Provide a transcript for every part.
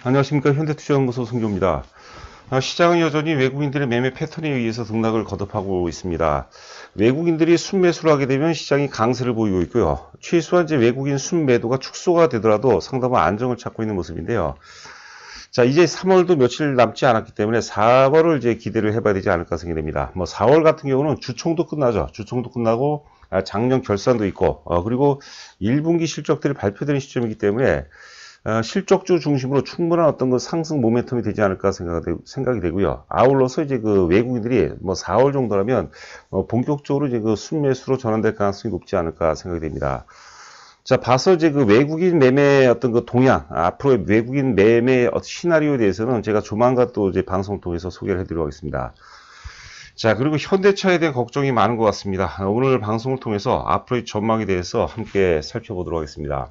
안녕하십니까. 현대투자연구소 송교입니다. 시장은 여전히 외국인들의 매매 패턴에 의해서 등락을 거듭하고 있습니다. 외국인들이 순매수를 하게 되면 시장이 강세를 보이고 있고요. 최소한 이제 외국인 순매도가 축소가 되더라도 상당한 안정을 찾고 있는 모습인데요. 자, 이제 3월도 며칠 남지 않았기 때문에 4월을 이제 기대를 해봐야 되지 않을까 생각됩니다. 4월 같은 경우는 주총도 끝나죠. 주총도 끝나고 작년 결산도 있고, 그리고 1분기 실적들이 발표되는 시점이기 때문에 실적주 중심으로 충분한 어떤 그 상승 모멘텀이 되지 않을까 생각이 되고요. 아울러서 이제 그 외국인들이 4월 정도라면 본격적으로 이제 그 순매수로 전환될 가능성이 높지 않을까 생각이 됩니다. 자, 봐서 이제 그 외국인 매매 어떤 그 동향, 앞으로의 외국인 매매 어떤 시나리오에 대해서는 제가 조만간 또 이제 방송 통해서 소개를 해드리도록 하겠습니다. 자, 그리고 현대차에 대한 걱정이 많은 것 같습니다. 오늘 방송을 통해서 앞으로의 전망에 대해서 함께 살펴보도록 하겠습니다.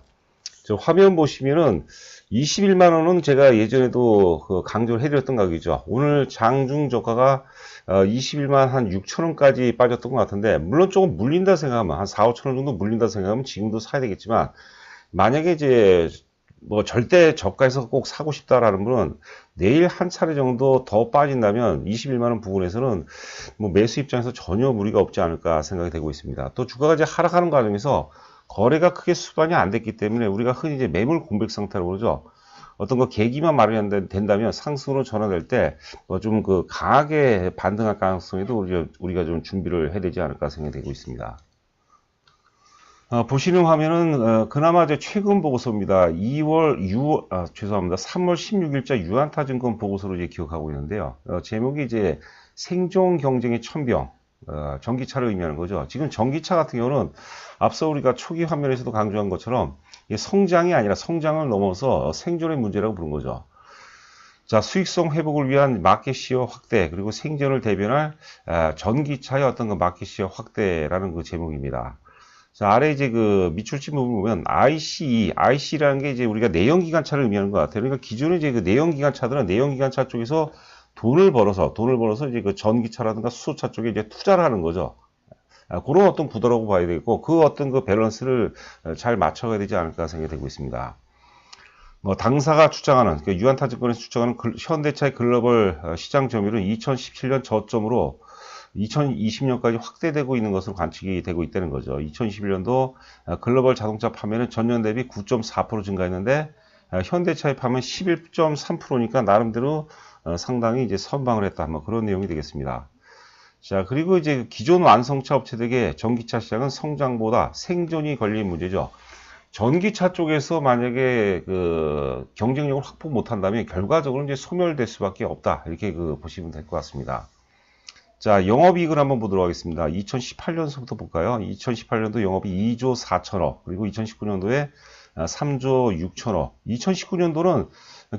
저 화면 보시면은 21만원은 제가 예전에도 강조를 해드렸던 가격이죠. 오늘 장중 저가가 21만 한 6천원까지 빠졌던 것 같은데, 물론 조금 물린다 생각하면, 한 4, 5천원 정도 물린다 생각하면 지금도 사야 되겠지만, 만약에 이제 절대 저가에서 꼭 사고 싶다라는 분은 내일 한 차례 정도 더 빠진다면 21만원 부근에서는 매수 입장에서 전혀 무리가 없지 않을까 생각이 되고 있습니다. 또 주가가 이제 하락하는 과정에서 거래가 크게 수반이 안 됐기 때문에 우리가 흔히 이제 매물 공백 상태라고 그러죠. 어떤 거 계기만 마련이 된다면 상승으로 전환될 때 좀 강하게 반등할 가능성에도 우리가 좀 준비를 해야 되지 않을까 생각이 되고 있습니다. 보시는 화면은 그나마 이제 최근 보고서입니다. 3월 16일자 유한타증권 보고서로 이제 기억하고 있는데요. 제목이 이제 생존 경쟁의 천병. 전기차를 의미하는 거죠. 지금 전기차 같은 경우는 앞서 우리가 초기 화면에서도 강조한 것처럼 성장이 아니라 성장을 넘어서 생존의 문제라고 부른 거죠. 자, 수익성 회복을 위한 마켓시어 확대, 그리고 생존을 대변할 전기차의 어떤 그 마켓시어 확대라는 그 제목입니다. 자, 아래 이제 그 밑줄친 부분 보면 ICE라는 게 이제 우리가 내연기관차를 의미하는 것 같아요. 그러니까 기존에 이제 그 내연기관차들은 내연기관차 쪽에서 돈을 벌어서 이제 그 전기차라든가 수소차 쪽에 이제 투자를 하는 거죠. 그런 어떤 구도라고 봐야 되겠고, 그 어떤 그 밸런스를 잘 맞춰가야 되지 않을까 생각이 되고 있습니다. 당사가 추정하는, 유한타증권에서 추정하는 현대차의 글로벌 시장 점유율은 2017년 저점으로 2020년까지 확대되고 있는 것으로 관측이 되고 있다는 거죠. 2021년도 글로벌 자동차 판매는 전년 대비 9.4% 증가했는데, 현대차의 판매는 11.3%니까 나름대로 상당히 이제 선방을 했다. 그런 내용이 되겠습니다. 자, 그리고 이제 기존 완성차 업체들에게 전기차 시장은 성장보다 생존이 걸린 문제죠. 전기차 쪽에서 만약에 그 경쟁력을 확보 못한다면 결과적으로 이제 소멸될 수밖에 없다. 이렇게 보시면 될 것 같습니다. 자, 영업이익을 한번 보도록 하겠습니다. 2018년서부터 볼까요? 2018년도 영업이익 2조 4천억, 그리고 2019년도에 3조 6천억. 2019년도는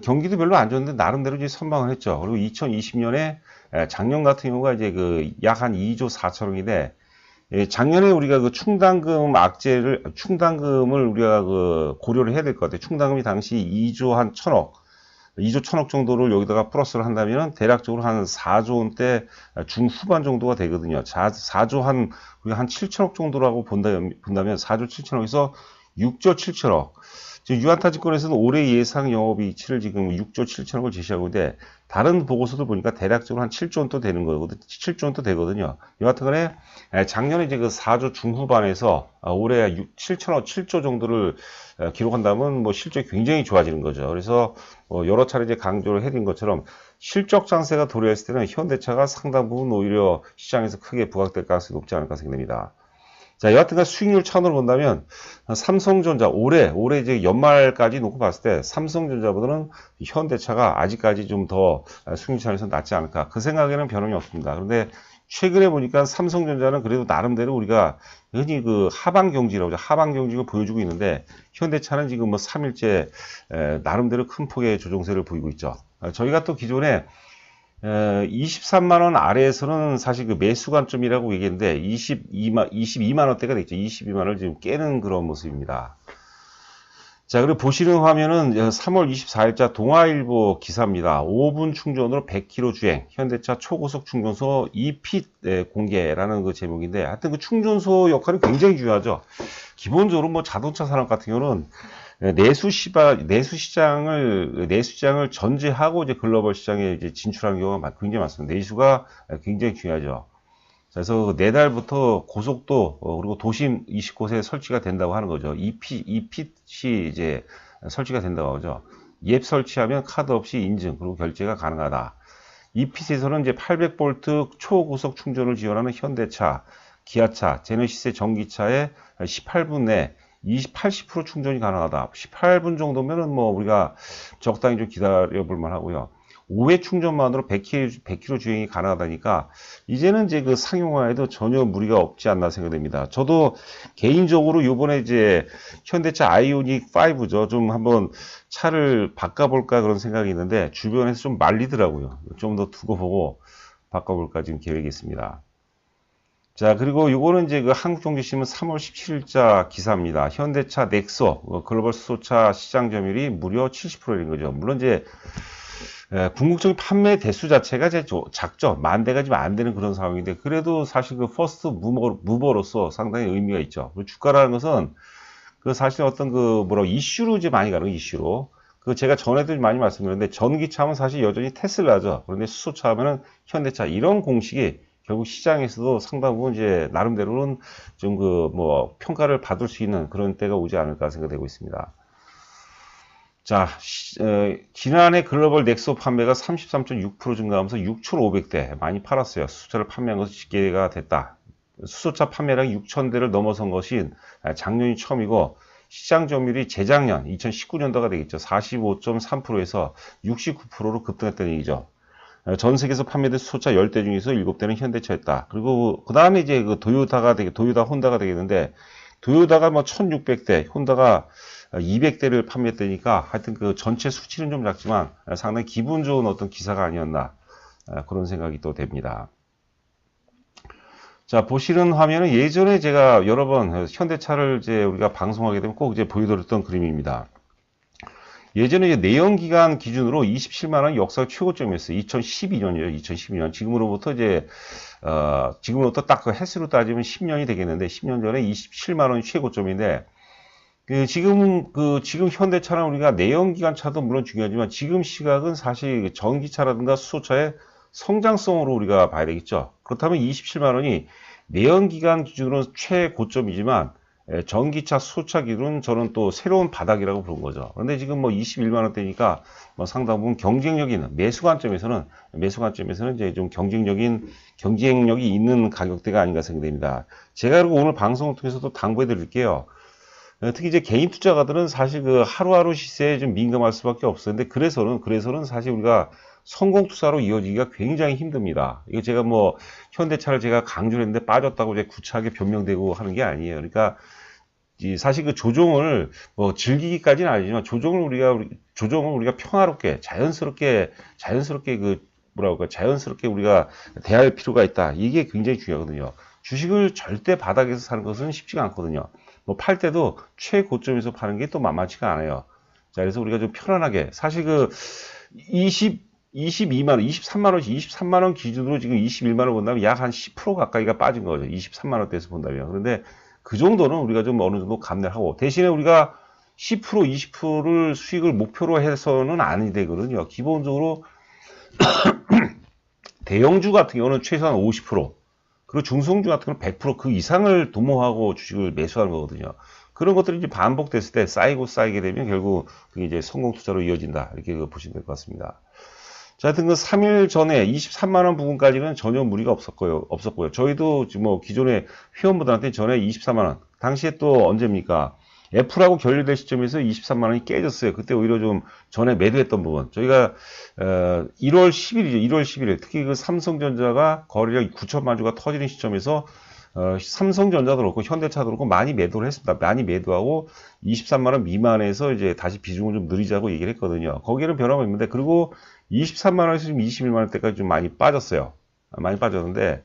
경기도 별로 안 좋은데 나름대로 이제 선방을 했죠. 그리고 2020년에 작년 같은 경우가 이제 약 한 2조 4천억인데, 작년에 우리가 충당금을 우리가 고려를 해야 될 것 같아요. 충당금이 당시 2조 한 2조 1천억 정도를 여기다가 플러스를 한다면 대략적으로 한 4조 원대 중후반 정도가 되거든요. 4조 한 7천억 정도라고 본다면 4조 7천억에서 6조 7천억. 지금 유한타증권에서는 올해 예상 영업이익치를 지금 6조 7천억을 제시하고 있는데, 다른 보고서도 보니까 대략적으로 한 7조 원 또 되는 거거든요. 7조 원 또 되거든요. 여하튼간에 작년에 이제 4조 중후반에서 올해 7조 정도를 기록한다면 실적이 굉장히 좋아지는 거죠. 그래서 여러 차례 이제 강조를 해드린 것처럼 실적 장세가 도래했을 때는 현대차가 상당 부분 오히려 시장에서 크게 부각될 가능성이 높지 않을까 생각됩니다. 자, 여하튼간 수익률 차원으로 본다면 삼성전자 올해 이제 연말까지 놓고 봤을 때 삼성전자보다는 현대차가 아직까지 좀 더 수익률 차원에서 낫지 않을까, 그 생각에는 변함이 없습니다. 그런데 최근에 보니까 삼성전자는 그래도 나름대로 우리가 흔히 하방 경지라고 하죠. 하방 경직을 보여주고 있는데, 현대차는 지금 3일째 나름대로 큰 폭의 조정세를 보이고 있죠. 저희가 또 기존에 23만원 아래에서는 사실 매수 관점이라고 얘기했는데 22만원대가 됐죠. 22만원을 지금 깨는 그런 모습입니다. 자, 그리고 보시는 화면은 3월 24일자 동아일보 기사입니다. 5분 충전으로 100km 주행, 현대차 초고속 충전소 2핏 공개라는 그 제목인데, 하여튼 충전소 역할이 굉장히 중요하죠. 기본적으로 자동차 산업 같은 경우는 내수 시장을 전제하고 이제 글로벌 시장에 이제 진출하는 경우가 굉장히 많습니다. 내수가 굉장히 중요하죠. 그래서 내달부터 고속도 그리고 도심 20곳에 설치가 된다고 하는 거죠. EPC 이제 설치가 된다고 하죠. 앱 설치하면 카드 없이 인증 그리고 결제가 가능하다. EPC에서는 이제 800V 초고속 충전을 지원하는 현대차, 기아차, 제네시스의 전기차에 18분 내 80% 충전이 가능하다. 18분 정도면은 뭐 우리가 적당히 좀 기다려 볼 만하고요. 5회 충전만으로 100km 주행이 가능하다니까 이제는 이제 그 상용화에도 전혀 무리가 없지 않나 생각됩니다. 저도 개인적으로 요번에 이제 현대차 아이오닉 5죠. 좀 한번 차를 바꿔볼까 그런 생각이 있는데 주변에서 좀 말리더라고요. 좀 더 두고 보고 바꿔볼까 지금 계획이 있습니다. 자, 그리고 요거는 이제 그 한국경제신문 3월 17일자 기사입니다. 현대차 넥소 글로벌 수소차 시장 점유율이 무려 70%인 거죠. 물론 이제 궁극적인 판매 대수 자체가 이제 작죠. 만 대가 지금 안 되는 그런 상황인데 그래도 사실 그 퍼스트 무버로서 상당히 의미가 있죠. 주가라는 것은 그 사실 어떤 그 이슈로 이제 많이 가는 이슈로. 그 제가 전에도 많이 말씀드렸는데 전기차 하면 사실 여전히 테슬라죠. 그런데 수소차 하면은 현대차 이런 공식이 결국 시장에서도 상당 부분 이제 나름대로는 좀 그 평가를 받을 수 있는 그런 때가 오지 않을까 생각되고 있습니다. 자, 지난해 글로벌 넥소 판매가 33.6% 증가하면서 6,500대 많이 팔았어요. 수소차를 판매한 것은 집계가 됐다. 수소차 판매량이 6,000대를 넘어선 것이 작년이 처음이고 시장 점유율이 재작년 2019년도가 되겠죠. 45.3%에서 69%로 급등했다는 얘기죠. 전 세계에서 판매된 수소차 10대 중에서 7대는 현대차였다. 그리고 그 다음에 이제 그 도요타 혼다가 되겠는데 도요타가 1600대, 혼다가 200대를 판매했다니까 하여튼 그 전체 수치는 좀 작지만 상당히 기분 좋은 어떤 기사가 아니었나 그런 생각이 또 됩니다. 자, 보시는 화면은 예전에 제가 여러 번 현대차를 이제 우리가 방송하게 되면 꼭 이제 보여드렸던 그림입니다. 예전에 이제 내연기관 기준으로 27만원 역사 최고점이었어요. 2012년이에요. 2012년. 지금으로부터 지금으로부터 딱 그 횟수로 따지면 10년이 되겠는데, 10년 전에 27만원이 최고점인데, 지금 현대차는 우리가 내연기관 차도 물론 중요하지만, 지금 시각은 사실 전기차라든가 수소차의 성장성으로 우리가 봐야 되겠죠. 그렇다면 27만원이 내연기관 기준으로 최고점이지만, 전기차, 수소차 기준은 저는 또 새로운 바닥이라고 부른 거죠. 그런데 지금 21만원대니까 상당 부분 경쟁력이 있는, 매수 관점에서는 이제 좀 경쟁력이 있는 가격대가 아닌가 생각됩니다. 제가 그리고 오늘 방송을 통해서도 당부해 드릴게요. 특히 이제 개인 투자가들은 사실 그 하루하루 시세에 좀 민감할 수밖에 없었는데, 그래서는 사실 우리가 성공 투자로 이어지기가 굉장히 힘듭니다. 이거 제가 현대차를 제가 강조를 했는데 빠졌다고 이제 구차하게 변명되고 하는 게 아니에요. 그러니까 사실 그 조정을 즐기기까지는 아니지만 조정을 우리가 평화롭게 자연스럽게 자연스럽게 우리가 대할 필요가 있다. 이게 굉장히 중요하거든요. 주식을 절대 바닥에서 사는 것은 쉽지가 않거든요. 팔 때도 최고점에서 파는 게 또 만만치가 않아요. 자, 그래서 우리가 좀 편안하게 사실 23만원 기준으로 지금 21만원 본다면 약 한 10% 가까이가 빠진 거죠. 23만원대에서 본다면. 그런데 그 정도는 우리가 좀 어느 정도 감내를 하고, 대신에 우리가 10%, 20%를 수익을 목표로 해서는 아니 되거든요. 기본적으로 대형주 같은 경우는 최소한 50%, 그리고 중소형주 같은 경우는 100% 그 이상을 도모하고 주식을 매수하는 거거든요. 그런 것들이 이제 반복됐을 때 쌓이게 되면 결국 그게 이제 성공 투자로 이어진다. 이렇게 보시면 될 것 같습니다. 자, 하여튼 3일 전에 23만원 부분까지는 전혀 무리가 없었고요. 저희도 기존의 회원분들한테 전에 24만원. 당시에 또 언제입니까? 애플하고 결렬될 시점에서 23만원이 깨졌어요. 그때 오히려 좀 전에 매도했던 부분. 저희가, 1월 10일이죠. 1월 11일. 특히 그 삼성전자가 거래량 9천만 주가 터지는 시점에서 삼성전자도 그렇고 현대차도 그렇고 많이 매도를 했습니다. 많이 매도하고 23만원 미만에서 이제 다시 비중을 좀 늘리자고 얘기를 했거든요. 거기에는 변화가 없는데, 그리고 23만원에서 지금 21만원대까지 좀 많이 빠졌어요. 많이 빠졌는데,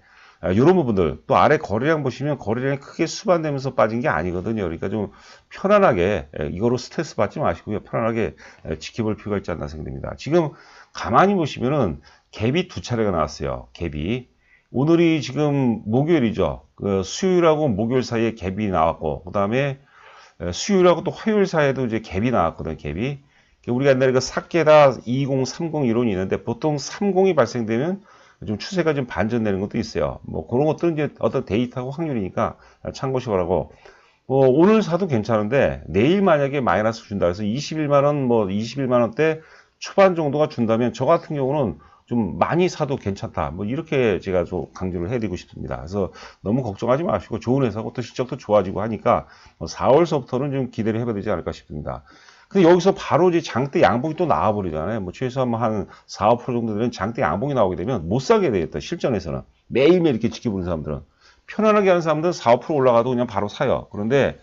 이런 부분들, 또 아래 거래량 보시면 거래량이 크게 수반되면서 빠진 게 아니거든요. 그러니까 좀 편안하게, 이거로 스트레스 받지 마시고요. 편안하게 지켜볼 필요가 있지 않나 생각됩니다. 지금 가만히 보시면은 갭이 두 차례가 나왔어요. 갭이. 오늘이 지금 목요일이죠. 수요일하고 목요일 사이에 갭이 나왔고, 그 다음에 수요일하고 또 화요일 사이에도 이제 갭이 나왔거든요, 갭이. 우리가 옛날에 그 사케다 20, 30 이론이 있는데 보통 30이 발생되면 좀 추세가 좀 반전되는 것도 있어요. 뭐 그런 것들은 이제 어떤 데이터하고 확률이니까 참고시 바라고. 뭐 오늘 사도 괜찮은데 내일 만약에 마이너스 준다 해서 21만 원, 뭐 21만 원대 초반 정도가 준다면 저 같은 경우는 좀 많이 사도 괜찮다. 뭐 이렇게 제가 좀 강조를 해드리고 싶습니다. 그래서 너무 걱정하지 마시고 좋은 회사고 또 실적도 좋아지고 하니까 4월서부터는 좀 기대를 해봐야 되지 않을까 싶습니다. 근데 여기서 바로 이제 장대 양봉이 또 나와버리잖아요. 뭐 최소한 한 4, 5% 정도 되는 장대 양봉이 나오게 되면 못 사게 되겠다. 실전에서는. 매일매일 이렇게 지켜보는 사람들은. 편안하게 하는 사람들은 4, 5% 올라가도 그냥 바로 사요. 그런데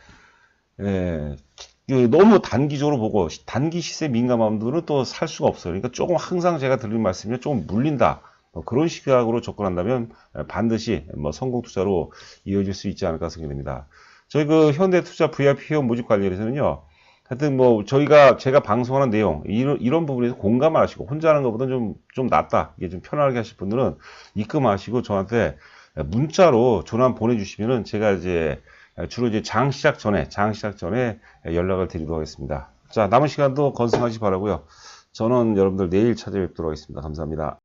너무 단기적으로 보고 단기 시세 민감한 분들은 또 살 수가 없어요. 그러니까 조금 항상 제가 드리는 말씀이 조금 물린다. 그런 시각으로 접근한다면 반드시 성공 투자로 이어질 수 있지 않을까 생각됩니다. 저희 그 현대투자 VIP 회원 모집 관련해서는요. 하여튼 제가 방송하는 내용 이런 부분에서 공감을 하시고 혼자 하는 것보다 좀 낫다. 이게 좀 편하게 하실 분들은 입금하시고 저한테 문자로 전화 보내주시면은 제가 이제 주로 이제 장 시작 전에 연락을 드리도록 하겠습니다. 자, 남은 시간도 건승하시기 바라고요. 저는 여러분들 내일 찾아뵙도록 하겠습니다. 감사합니다.